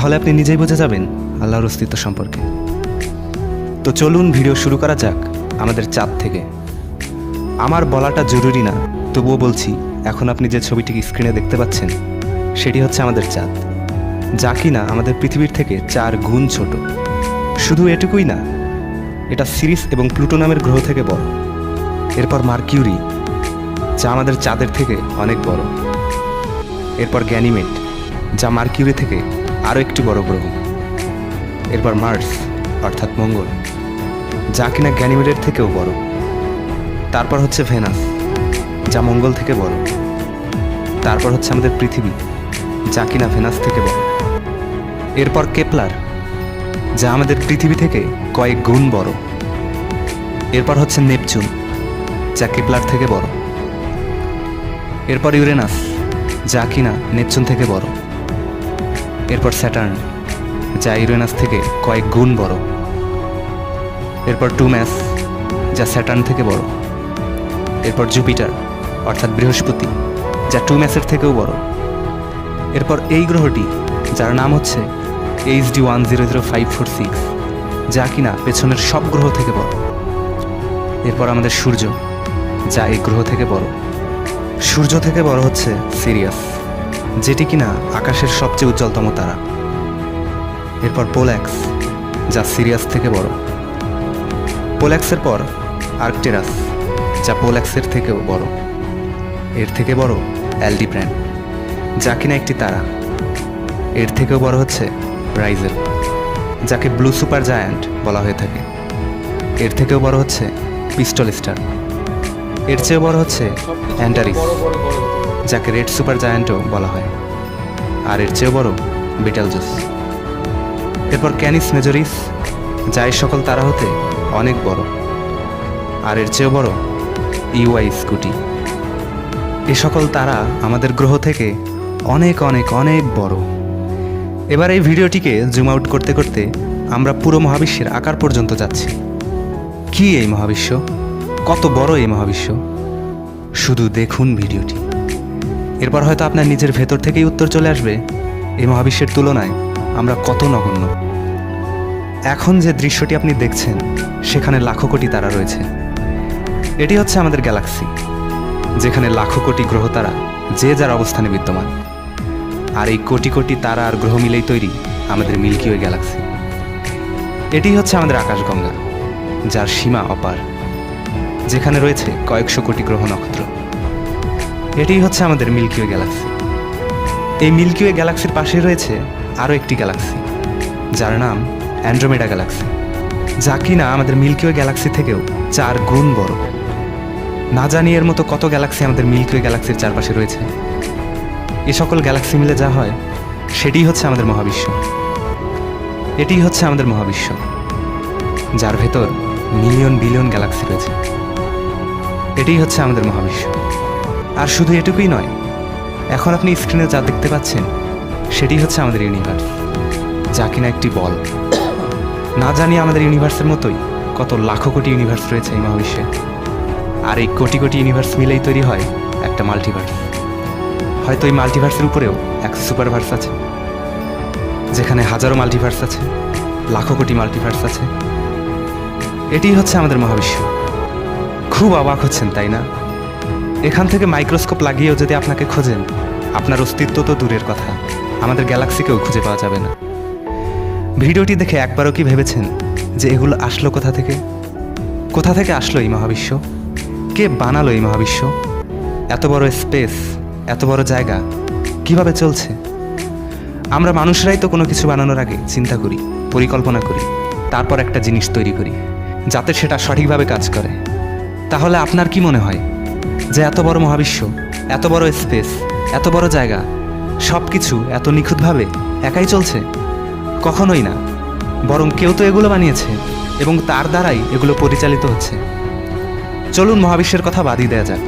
তাহলে আপনি নিজেই বুঝে যাবেন আল্লাহর অস্তিত্ব সম্পর্কে। তো চলুন ভিডিও শুরু করা যাক আমাদের চাঁদ থেকে। আমার বলাটা জরুরি না, তবুও বলছি, এখন আপনি যে ছবিটিকে স্ক্রিনে দেখতে পাচ্ছেন সেটি হচ্ছে আমাদের চাঁদ, যা কিনা আমাদের পৃথিবীর থেকে 4 গুণ ছোট। শুধু এটুকুই না, এটা সিরিস এবং প্লুটো নামের গ্রহ থেকে বড়। এরপর মার্কিউরি, যা আমাদের চাঁদের থেকে অনেক বড়। এরপর গ্যানিমেড, যা মার্কিউরি থেকে আরও একটি বড় গ্রহ। এরপর মার্স অর্থাৎ মঙ্গল, যা কিনা গ্যানিমেডের থেকেও বড়। তারপর হচ্ছে ভেনাস, যা মঙ্গল থেকে বড়। তারপর হচ্ছে আমাদের পৃথিবী, যা কিনা ভেনাস থেকে বড়। এরপর কেপলার, যা আমাদের পৃথিবী থেকে কয়েক গুণ বড়। এরপর হচ্ছে নেপচুন, যা কেপলার থেকে বড়। এরপর ইউরেনাস, যা কিনা নেপচুন থেকে বড়। এরপর স্যাটার্ন, যা ইউরেনাস থেকে কয়েক গুণ বড়। এরপর টুম্যাস, যা স্যাটার্ন থেকে বড়। এরপর জুপিটার অর্থাৎ বৃহস্পতি, যা টুম্যাসের থেকেও বড়। এরপর এই গ্রহটি, যার নাম হচ্ছে HD 100546, যা কিনা পেছনের সব গ্রহ থেকে বড়। এরপর আমাদের সূর্য, যা এই গ্রহ থেকে বড়। সূর্য থেকে বড় হচ্ছে সিরিয়াস, যেটি কিনা আকাশের সবচেয়ে উজ্জ্বলতম তারা। এরপর পোল্যাক্স, যা সিরিয়াস থেকে বড়। পোল্যাক্সের পর আর্কটেরাস, যা পোল্যাক্সের থেকেও বড়। এর থেকে বড় অ্যালডিব্র্যান্ড, যা কিনা একটি তারা। এর থেকেও বড় হচ্ছে রাইজেল, যাকে ব্লু সুপার জায়ান্ট বলা হয়ে থাকে। এর থেকেও বড় হচ্ছে পিস্টল স্টার। এর চেয়েও বড় হচ্ছে অ্যান্টারিস, যাকে রেড সুপার জায়ান্টও বলা হয়। আর এর চেয়েও বড় বিটেলজুস। এরপর ক্যানিস মেজরিস, যা এই সকল তারা হতে অনেক বড়। আর এর চেয়েও বড় ইউআই স্কুটি। এ সকল তারা আমাদের গ্রহ থেকে অনেক অনেক অনেক বড়। এবার এই ভিডিওটিকে জুম আউট করতে করতে আমরা পুরো মহাবিশ্বের আকার পর্যন্ত যাচ্ছি। কি এই মহাবিশ্ব? কত বড় এই মহাবিশ্ব? শুধু দেখুন ভিডিওটি। এরপর হয়তো আপনার নিজের ভেতর থেকেই উত্তর চলে আসবে, এই মহাবিশ্বের তুলনায় আমরা কত নগণ্য। এখন যে দৃশ্যটি আপনি দেখছেন, সেখানে লাখো কোটি তারা রয়েছে। এটি হচ্ছে আমাদের গ্যালাক্সি, যেখানে লাখো কোটি গ্রহ তারা যে যার অবস্থানে বিদ্যমান। আর এই কোটি কোটি তারা আর গ্রহ মিলেই তৈরি আমাদের মিল্কি ওয়ে গ্যালাক্সি। এটি হচ্ছে আমাদের আকাশগঙ্গা, যার সীমা অপার, যেখানে রয়েছে কয়েকশো কোটি গ্রহ নক্ষত্র। এটি হচ্ছে আমাদের মিল্কি ওয়ে গ্যালাক্সি। এই মিল্কি ওয়ে গ্যালাক্সির পাশেই রয়েছে আরও একটি গ্যালাক্সি, যার নাম অ্যান্ড্রোমেডা গ্যালাক্সি, যা কিনা আমাদের মিল্কি ওয়ে গ্যালাক্সি থেকেও 4 গুণ বড়। না জানি এর মতো কত গ্যালাক্সি আমাদের মিল্কি ওয়ে গ্যালাক্সির চারপাশে রয়েছে। এ সকল গ্যালাক্সি মিলে যা হয়, সেটিই হচ্ছে আমাদের মহাবিশ্ব। এটিই হচ্ছে আমাদের মহাবিশ্ব, যার ভেতর মিলিয়ন বিলিয়ন গ্যালাক্সি রয়েছে। এটিই হচ্ছে আমাদের মহাবিশ্ব। আর শুধু এটুকুই নয়, এখন আপনি স্ক্রিনে যা দেখতে পাচ্ছেন, সেটি হচ্ছে আমাদের ইউনিভার্স, যা কিনা একটি বল। না জানি আমাদের ইউনিভার্সের মতোই কত লাখো কোটি ইউনিভার্স রয়েছে এই মহাবিশ্বে। আর এই কোটি কোটি ইউনিভার্স মিলেই তৈরি হয় একটা মাল্টিভার্স। হয়তো এই মাল্টিভার্সের উপরেও এক সুপারভার্স আছে, যেখানে হাজারো মাল্টিভার্স আছে, লাখো কোটি মাল্টিভার্স আছে। এটিই হচ্ছে আমাদের মহাবিশ্ব। খুব অবাক হচ্ছেন, তাই না? এখান থেকে মাইক্রোস্কোপ লাগিয়েও যদি আপনাকে খোঁজেন, আপনার অস্তিত্ব তো দূরের কথা, আমাদের গ্যালাক্সিকেও খুঁজে পাওয়া যাবে না। ভিডিওটি দেখে একবারও কি ভেবেছেন যে এগুলো আসলো কোথা থেকে? কোথা থেকে আসলো এই মহাবিশ্ব? কে বানালো এই মহাবিশ্ব? এত বড় স্পেস, এত বড় জায়গা কিভাবে চলছে? আমরা মানুষরাই তো কোনো কিছু বানানোর আগে চিন্তা করি, পরিকল্পনা করি, তারপর একটা জিনিস তৈরি করি যাতে সেটা সঠিকভাবে কাজ করে। তাহলে আপনার কি মনে হয় যে এত বড় মহাবিশ্ব, এত বড় স্পেস, এত বড় জায়গা, সব কিছু এত নিখুঁতভাবে একাই চলছে? কখনোই না। বরং কেউ তো এগুলো বানিয়েছে এবং তার দ্বারাই এগুলো পরিচালিত হচ্ছে। চলুন মহাবিশ্বের কথা বাদই দেয়া যাক।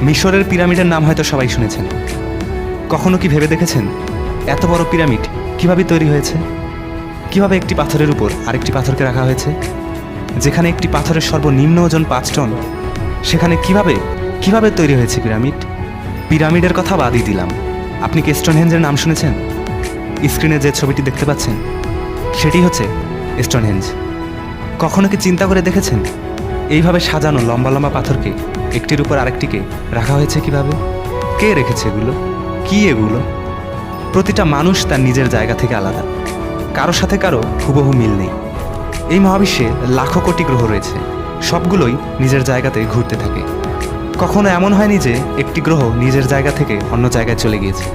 মিশরের পিরামিডের নাম হয়তো সবাই শুনেছেন। কখনো কি ভেবে দেখেছেন এত বড় পিরামিড কিভাবে তৈরি হয়েছে? কিভাবে একটি পাথরের উপর আরেকটি পাথরকে রাখা হয়েছে? যেখানে একটি পাথরের সর্বনিম্ন ওজন 5 টন, সেখানে কিভাবে তৈরি হয়েছে পিরামিড? পিরামিডের কথা বাদই দিলাম, আপনি কি স্টোনহেঞ্জের নাম শুনেছেন? স্ক্রিনে যে ছবিটি দেখতে পাচ্ছেন সেটি হচ্ছে স্টোনহেঞ্জ। কখনো কি চিন্তা করে দেখেছেন এইভাবে সাজানো লম্বা লম্বা পাথরকে একটির উপর আরেকটিকে রাখা হয়েছে কিভাবে? কে রেখেছে এগুলো? কি এগুলো? প্রতিটা মানুষ তার নিজের জায়গা থেকে আলাদা, কারো সাথে কারো হুবহু মিল নেই। এই মহাবিশ্বে লাখো কোটি গ্রহ রয়েছে, সবগুলোই নিজের জায়গাতে ঘুরতে থাকে। কখনো এমন হয়নি যে একটি গ্রহ নিজের জায়গা থেকে অন্য জায়গায় চলে গিয়েছে।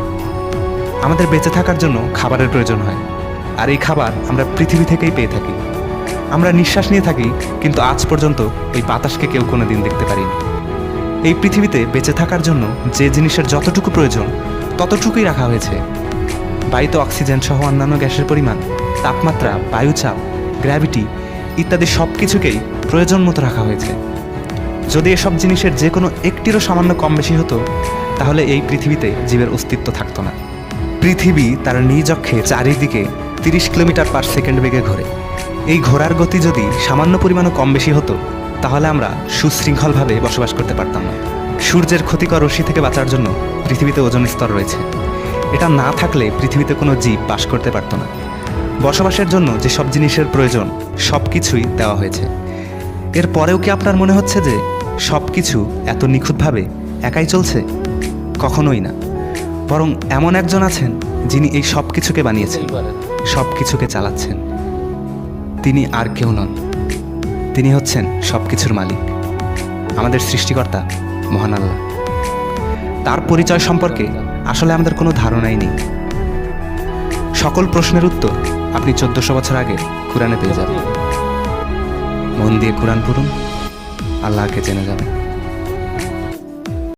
আমাদের বেঁচে থাকার জন্য খাবারের প্রয়োজন হয়, আর এই খাবার আমরা পৃথিবী থেকেই পেয়ে থাকি। আমরা নিঃশ্বাস নিয়ে থাকি, কিন্তু আজ পর্যন্ত ওই বাতাসকে কেউ কোনো দিন দেখতে পারিনি। এই পৃথিবীতে বেঁচে থাকার জন্য যে জিনিসের যতটুকু প্রয়োজন ততটুকুই রাখা হয়েছে। বায়ুতে অক্সিজেন সহ অন্যান্য গ্যাসের পরিমাণ, তাপমাত্রা, বায়ুচাপ, গ্র্যাভিটি ইত্যাদি সব কিছুকেই প্রয়োজন মতো রাখা হয়েছে। যদি এসব জিনিসের যে কোনো একটিরও সামান্য কম বেশি হতো, তাহলে এই পৃথিবীতে জীবের অস্তিত্ব থাকতো না। পৃথিবী তার নিজ অক্ষে চারিদিকে 30 কিলোমিটার পার সেকেন্ড বেগে ঘোরে। এই ঘোরার গতি যদি সামান্য পরিমাণও কম বেশি হতো, তাহলে আমরা সুশৃঙ্খলভাবে বসবাস করতে পারতাম না। সূর্যের ক্ষতিকর রশ্মি থেকে বাঁচার জন্য পৃথিবীতে ওজোন স্তর রয়েছে। এটা না থাকলে পৃথিবীতে কোনো জীব বাস করতে পারত না। বসবাসের জন্য যেসব জিনিসের প্রয়োজন সব কিছুই দেওয়া হয়েছে। এর পরেও কি আপনার মনে হচ্ছে যে সব কিছু এত নিখুঁতভাবে একাই চলছে? কখনোই না। বরং এমন একজন আছেন যিনি এই সব কিছুকে বানিয়েছেন, সব কিছুকে চালাচ্ছেন। তিনি আর কেউ নন, তিনি হচ্ছেন সব কিছুর মালিক, আমাদের সৃষ্টিকর্তা মহান আল্লাহ। তার পরিচয় সম্পর্কে আসলে আমাদের কোনো ধারণাই নেই। সকল প্রশ্নের উত্তর আপনি 1400 বছর আগে কোরআনে পেয়ে যাবেন। মন দিয়ে কোরআন পড়ুন, আল্লাহকে জেনে যাবেন।